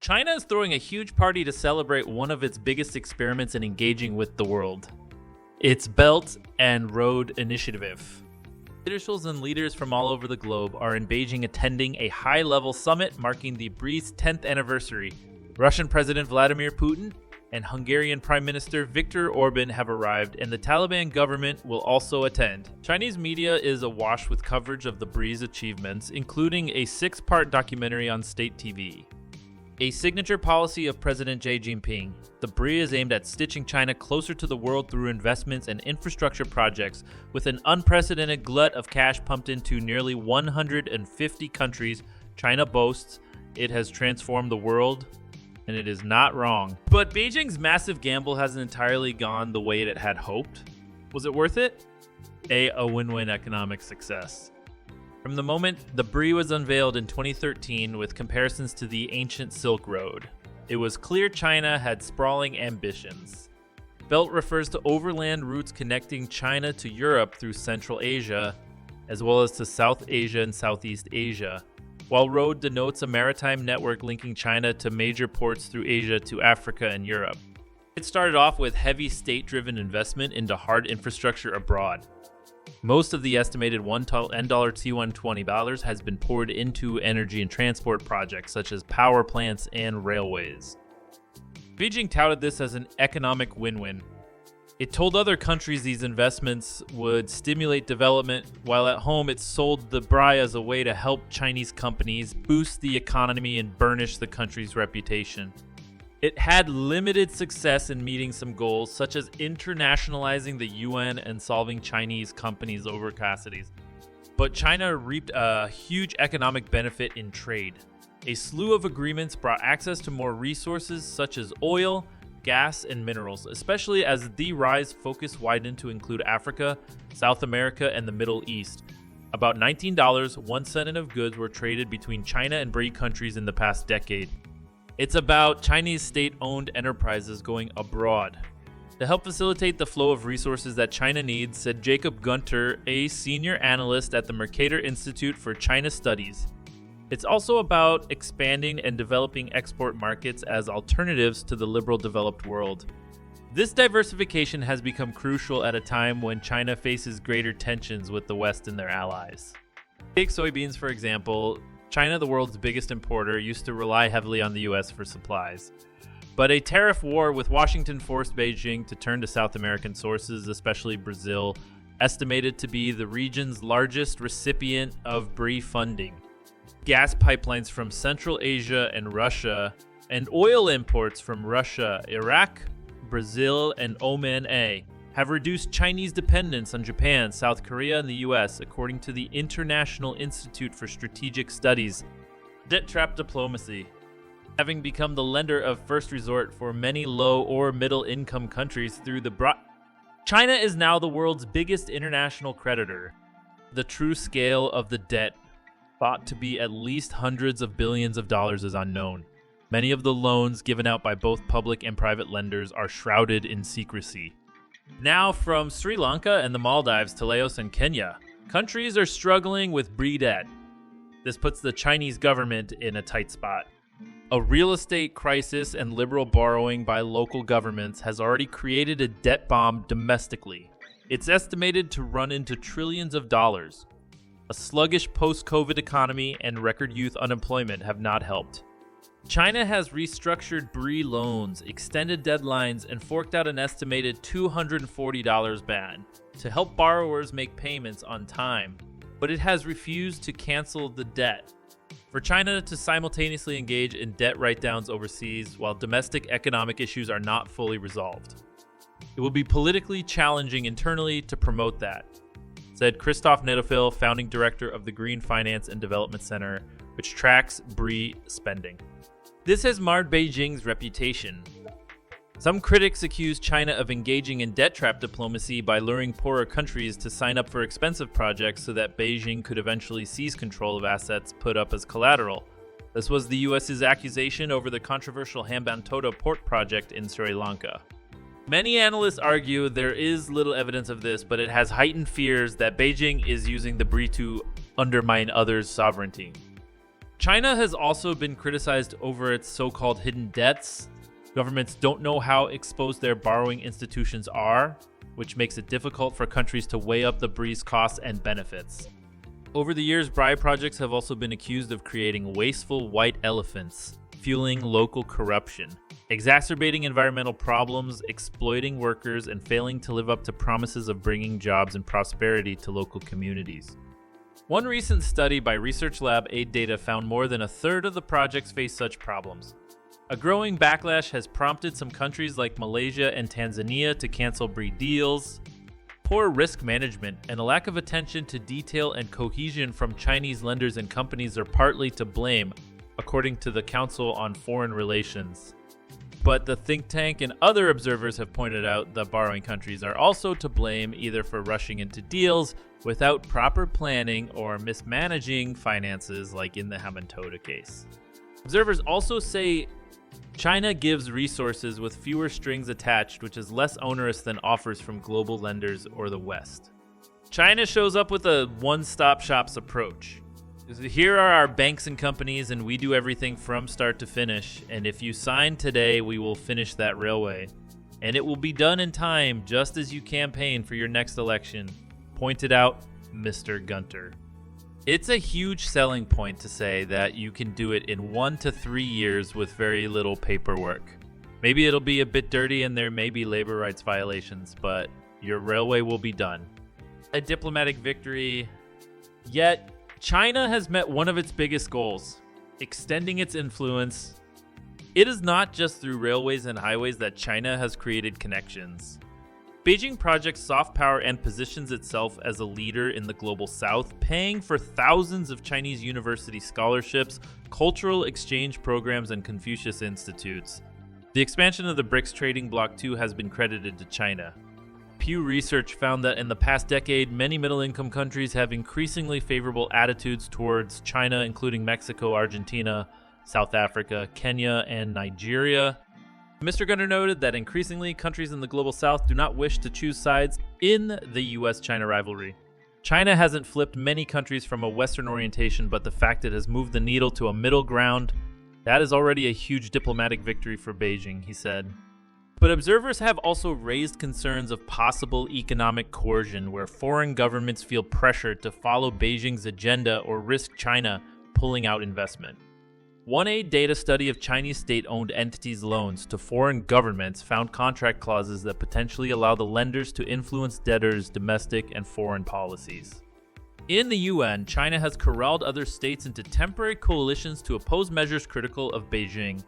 China is throwing a huge party to celebrate one of its biggest experiments in engaging with the world, its Belt and Road Initiative. Officials and leaders from all over the globe are in Beijing attending a high-level summit marking the BRI's 10th anniversary. Russian President Vladimir Putin and Hungarian Prime Minister Viktor Orban have arrived, and the Taliban government will also attend. Chinese media is awash with coverage of the BRI's achievements, including a 6-part documentary on state TV. A signature policy of President Xi Jinping, the BRI is aimed at stitching China closer to the world through investments and infrastructure projects, with an unprecedented glut of cash pumped into nearly 150 countries. China boasts it has transformed the world, and it is not wrong. But Beijing's massive gamble hasn't entirely gone the way it had hoped. Was it worth it? A win-win economic success. From the moment the BRI was unveiled in 2013 with comparisons to the ancient Silk Road, it was clear China had sprawling ambitions. Belt refers to overland routes connecting China to Europe through Central Asia, as well as to South Asia and Southeast Asia, while road denotes a maritime network linking China to major ports through Asia to Africa and Europe. It started off with heavy state-driven investment into hard infrastructure abroad. Most of the estimated $1 has been poured into energy and transport projects such as power plants and railways. Beijing touted this as an economic win-win. It told other countries these investments would stimulate development, while at home it sold the BRI as a way to help Chinese companies boost the economy and burnish the country's reputation. It had limited success in meeting some goals, such as internationalizing the UN and solving Chinese companies' overcapacities. But China reaped a huge economic benefit in trade. A slew of agreements brought access to more resources such as oil, gas, and minerals, especially as the RI's focus widened to include Africa, South America, and the Middle East. About $19, 1 cent of goods were traded between China and BRI countries in the past decade. It's about Chinese state-owned enterprises going abroad. To help facilitate the flow of resources that China needs, said Jacob Gunter, a senior analyst at the Mercator Institute for China Studies. It's also about expanding and developing export markets as alternatives to the liberal developed world. This diversification has become crucial at a time when China faces greater tensions with the West and their allies. Take soybeans, for example. China, the world's biggest importer, used to rely heavily on the US for supplies. But a tariff war with Washington forced Beijing to turn to South American sources, especially Brazil, estimated to be the region's largest recipient of BRI funding. Gas pipelines from Central Asia and Russia, and oil imports from Russia, Iraq, Brazil, and Oman have reduced Chinese dependence on Japan, South Korea, and the US, according to the International Institute for Strategic Studies. Debt trap diplomacy. Having become the lender of first resort for many low or middle income countries through the China is now the world's biggest international creditor. The true scale of the debt, thought to be at least hundreds of billions of dollars, is unknown. Many of the loans given out by both public and private lenders are shrouded in secrecy. Now from Sri Lanka and the Maldives to Laos and Kenya, countries are struggling with BRI debt. This puts the Chinese government in a tight spot. A real estate crisis and liberal borrowing by local governments has already created a debt bomb domestically. It's estimated to run into trillions of dollars. A sluggish post-COVID economy and record youth unemployment have not helped. China has restructured BRI loans, extended deadlines, and forked out an estimated $240 ban to help borrowers make payments on time, but it has refused to cancel the debt. For China to simultaneously engage in debt write-downs overseas while domestic economic issues are not fully resolved. It will be politically challenging internally to promote that, said Christoph Netofil, founding director of the Green Finance and Development Center, which tracks BRI spending. This has marred Beijing's reputation. Some critics accuse China of engaging in debt trap diplomacy by luring poorer countries to sign up for expensive projects so that Beijing could eventually seize control of assets put up as collateral. This was the US's accusation over the controversial Hambantota port project in Sri Lanka. Many analysts argue there is little evidence of this, but it has heightened fears that Beijing is using the BRI to undermine others' sovereignty. China has also been criticized over its so-called hidden debts. Governments don't know how exposed their borrowing institutions are, which makes it difficult for countries to weigh up the BRI's costs and benefits. Over the years, BRI projects have also been accused of creating wasteful white elephants, fueling local corruption, exacerbating environmental problems, exploiting workers, and failing to live up to promises of bringing jobs and prosperity to local communities. One recent study by research lab Aid Data found more than a third of the projects face such problems. A growing backlash has prompted some countries like Malaysia and Tanzania to cancel BRI deals. Poor risk management and a lack of attention to detail and cohesion from Chinese lenders and companies are partly to blame, according to the Council on Foreign Relations. But the think tank and other observers have pointed out that borrowing countries are also to blame, either for rushing into deals without proper planning or mismanaging finances, like in the Hamentoda case. Observers also say China gives resources with fewer strings attached, which is less onerous than offers from global lenders or the West. China shows up with a one-stop shops approach. Here are our banks and companies, and we do everything from start to finish. And if you sign today, we will finish that railway. And it will be done in time, just as you campaign for your next election, pointed out Mr. Gunter. It's a huge selling point to say that you can do it in 1 to 3 years with very little paperwork. Maybe it'll be a bit dirty and there may be labor rights violations, but your railway will be done. A diplomatic victory, yet China has met one of its biggest goals, extending its influence. It is not just through railways and highways that China has created connections. Beijing projects soft power and positions itself as a leader in the global south, paying for thousands of Chinese university scholarships, cultural exchange programs, and Confucius institutes. The expansion of the BRICS trading bloc too has been credited to China. Pew Research found that in the past decade, many middle-income countries have increasingly favorable attitudes towards China, including Mexico, Argentina, South Africa, Kenya, and Nigeria. Mr. Gunter noted that increasingly countries in the global south do not wish to choose sides in the US-China rivalry. China hasn't flipped many countries from a Western orientation, but the fact it has moved the needle to a middle ground, that is already a huge diplomatic victory for Beijing, he said. But observers have also raised concerns of possible economic coercion, where foreign governments feel pressured to follow Beijing's agenda or risk China pulling out investment. One Aid Data study of Chinese state-owned entities' loans to foreign governments found contract clauses that potentially allow the lenders to influence debtors' domestic and foreign policies. In the UN, China has corralled other states into temporary coalitions to oppose measures critical of Beijing,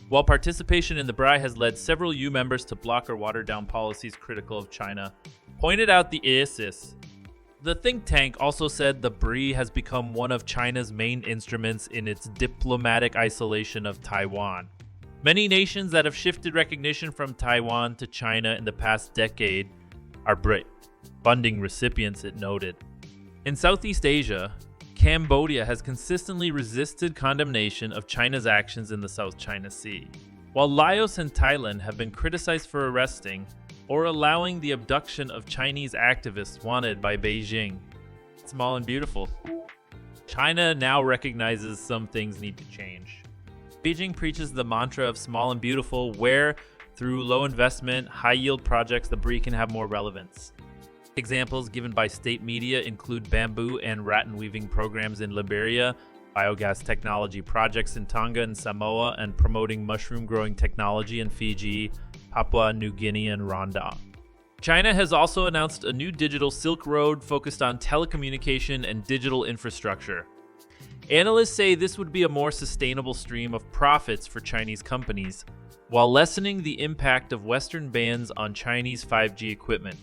while participation in the BRI has led several EU members to block or water down policies critical of China, pointed out the ISIS. The think tank also said the BRI has become one of China's main instruments in its diplomatic isolation of Taiwan. Many nations that have shifted recognition from Taiwan to China in the past decade are BRI funding recipients, it noted. In Southeast Asia, Cambodia has consistently resisted condemnation of China's actions in the South China Sea, while Laos and Thailand have been criticized for arresting or allowing the abduction of Chinese activists wanted by Beijing. Small and beautiful. China now recognizes some things need to change. Beijing preaches the mantra of small and beautiful, where, through low investment, high-yield projects, the BRI can have more relevance. Examples given by state media include bamboo and rattan weaving programs in Liberia, biogas technology projects in Tonga and Samoa, and promoting mushroom growing technology in Fiji, Papua New Guinea, and Rwanda. China has also announced a new digital Silk Road focused on telecommunication and digital infrastructure. Analysts say this would be a more sustainable stream of profits for Chinese companies, while lessening the impact of Western bans on Chinese 5G equipment.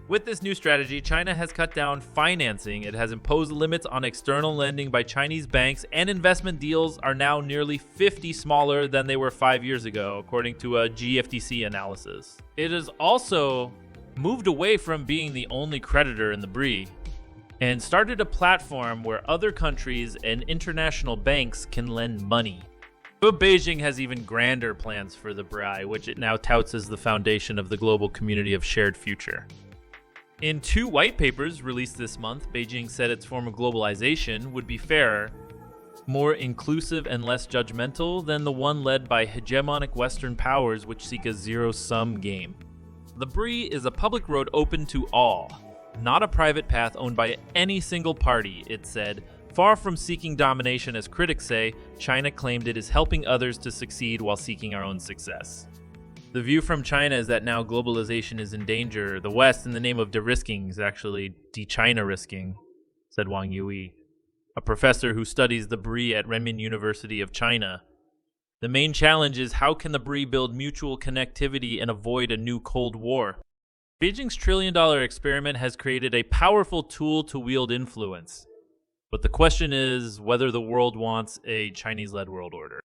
With this new strategy, China has cut down financing, it has imposed limits on external lending by Chinese banks, and investment deals are now nearly 50 smaller than they were 5 years ago, according to a GFTC analysis. It has also moved away from being the only creditor in the BRI, and started a platform where other countries and international banks can lend money. But Beijing has even grander plans for the BRI, which it now touts as the foundation of the global community of shared future. In 2 white papers released this month, Beijing said its form of globalization would be fairer, more inclusive and less judgmental than the one led by hegemonic Western powers which seek a zero-sum game. The BRI is a public road open to all, not a private path owned by any single party, it said. Far from seeking domination as critics say, China claimed it is helping others to succeed while seeking our own success. The view from China is that now globalization is in danger. The West, in the name of de-risking, is actually de-China-risking, said Wang Yui, a professor who studies the BRI at Renmin University of China. The main challenge is how can the BRI build mutual connectivity and avoid a new Cold War? Beijing's trillion-dollar experiment has created a powerful tool to wield influence. But the question is whether the world wants a Chinese-led world order.